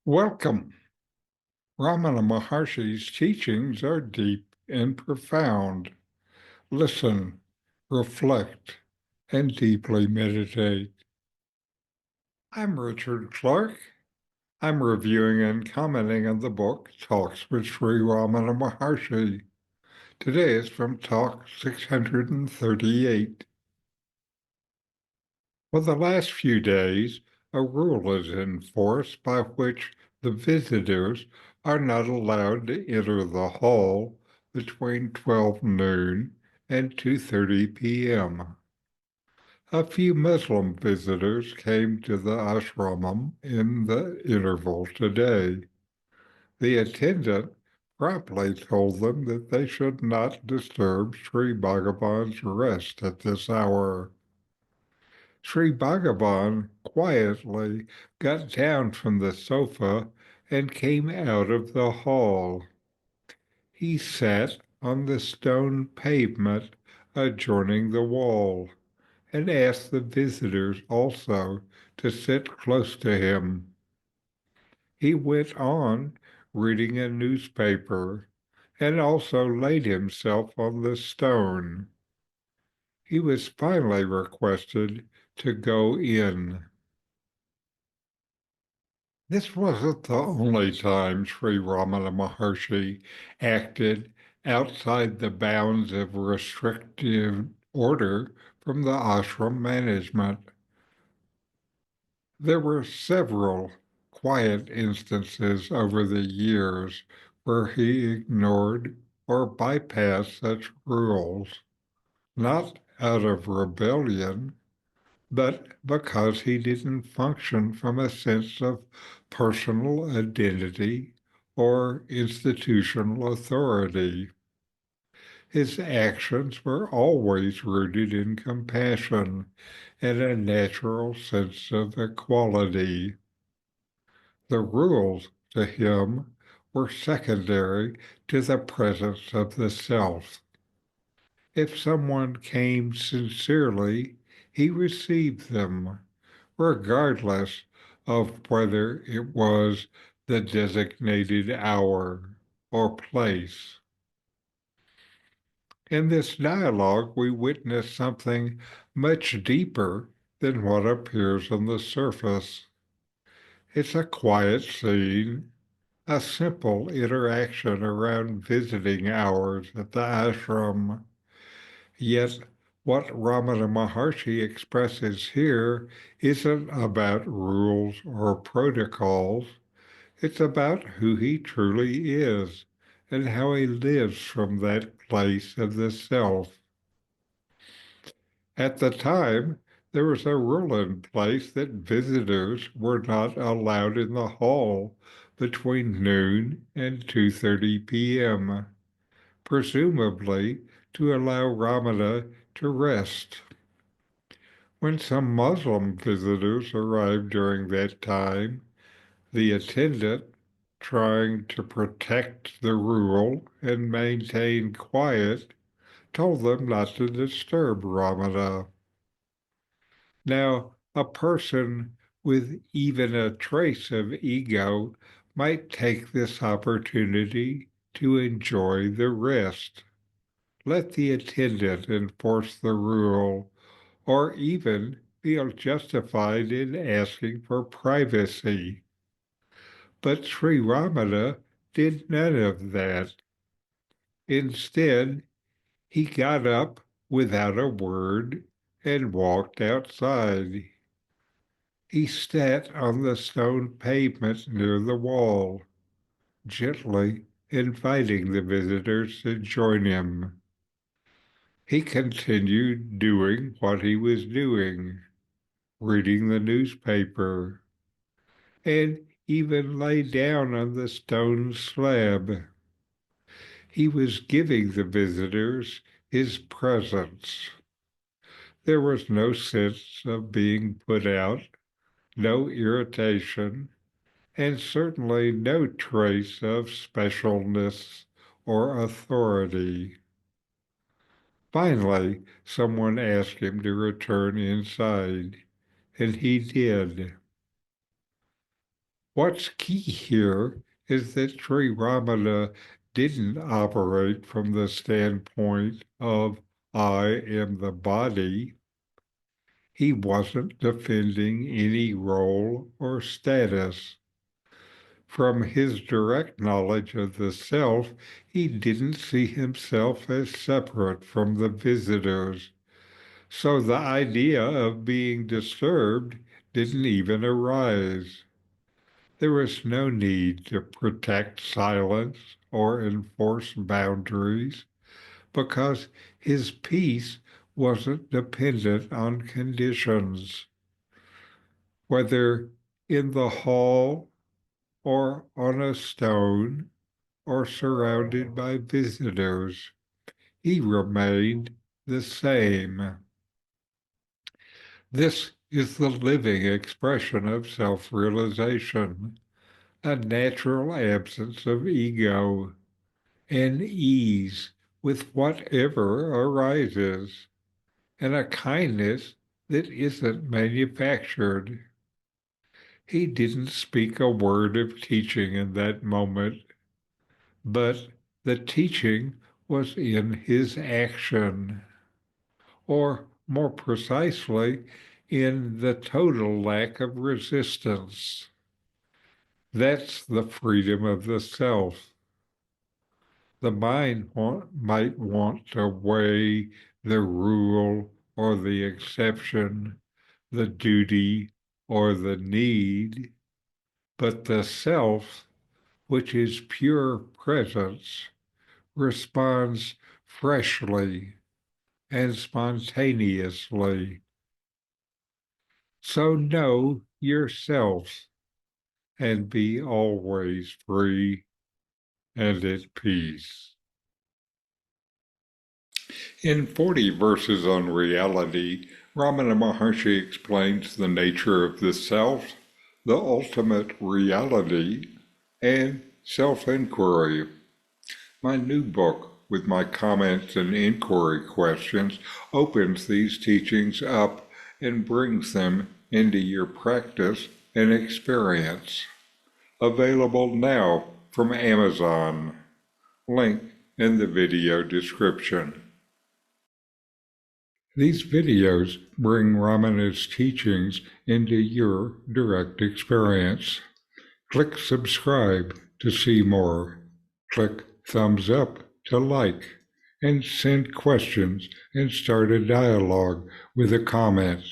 Welcome. Ramana Maharshi's teachings are deep and profound. Listen, reflect, and deeply meditate. I'm Richard Clarke. I'm reviewing and commenting on the book Talks with Sri Ramana Maharshi. Today is from Talk 638. For the last few days, a rule is in force by which the visitors are not allowed to enter the hall between 12 noon and 2:30 p.m. A few Muslim visitors came to the Asramam in the interval today. The attendant promptly told them that they should not disturb Sri Bhagavan's rest at this hour. Sri Bhagavan quietly got down from the sofa and came out of the hall. He sat on the stone pavement adjoining the wall and asked the visitors also to sit close to him. He went on reading a newspaper and also laid himself on the stone. He was finally requested to go in. This wasn't the only time Sri Ramana Maharshi acted outside the bounds of restrictive order from the ashram management. There were several quiet instances over the years where he ignored or bypassed such rules, not out of rebellion, but because he didn't function from a sense of personal identity or institutional authority. His actions were always rooted in compassion and a natural sense of equality. The rules, to him, were secondary to the presence of the self. If someone came sincerely, he received them, regardless of whether it was the designated hour or place. In this dialogue, we witness something much deeper than what appears on the surface. It's a quiet scene, a simple interaction around visiting hours at the ashram. Yet, what Ramana Maharshi expresses here isn't about rules or protocols. It's about who he truly is and how he lives from that place of the self. At the time, there was a rule in place that visitors were not allowed in the hall between noon and 2:30 p.m., presumably to allow Ramana to rest. When some Muslim visitors arrived during that time, the attendant, trying to protect the rule and maintain quiet, told them not to disturb Ramana. Now, a person with even a trace of ego might take this opportunity to enjoy the rest. Let the attendant enforce the rule, or even feel justified in asking for privacy. But Sri Ramana did none of that. Instead, he got up without a word and walked outside. He sat on the stone pavement near the wall, gently inviting the visitors to join him. He continued doing what he was doing, reading the newspaper, and even lay down on the stone slab. He was giving the visitors his presence. There was no sense of being put out, no irritation, and certainly no trace of specialness or authority. Finally, someone asked him to return inside, and he did. What's key here is that Sri Ramana didn't operate from the standpoint of I am the body. He wasn't defending any role or status. From his direct knowledge of the self, he didn't see himself as separate from the visitors. So the idea of being disturbed didn't even arise. There was no need to protect silence or enforce boundaries because his peace wasn't dependent on conditions, whether in the hall or on a stone or surrounded by visitors. He remained the same. This is the living expression of self-realization, a natural absence of ego, and ease with whatever arises, and a kindness that isn't manufactured. He didn't speak a word of teaching in that moment, but the teaching was in his action, or more precisely, in the total lack of resistance. That's the freedom of the self. The mind might want to weigh the rule or the exception, the duty or the need, but the self, which is pure presence, responds freshly and spontaneously. So know yourself and be always free and at peace. In 40 verses on reality, Ramana Maharshi explains the nature of the self, the ultimate reality, and self-inquiry. My new book, with my comments and inquiry questions, opens these teachings up and brings them into your practice and experience. Available now from Amazon. Link in the video description. These videos bring Ramana's teachings into your direct experience. Click subscribe to see more. Click thumbs up to like, and send questions and start a dialogue with a comment.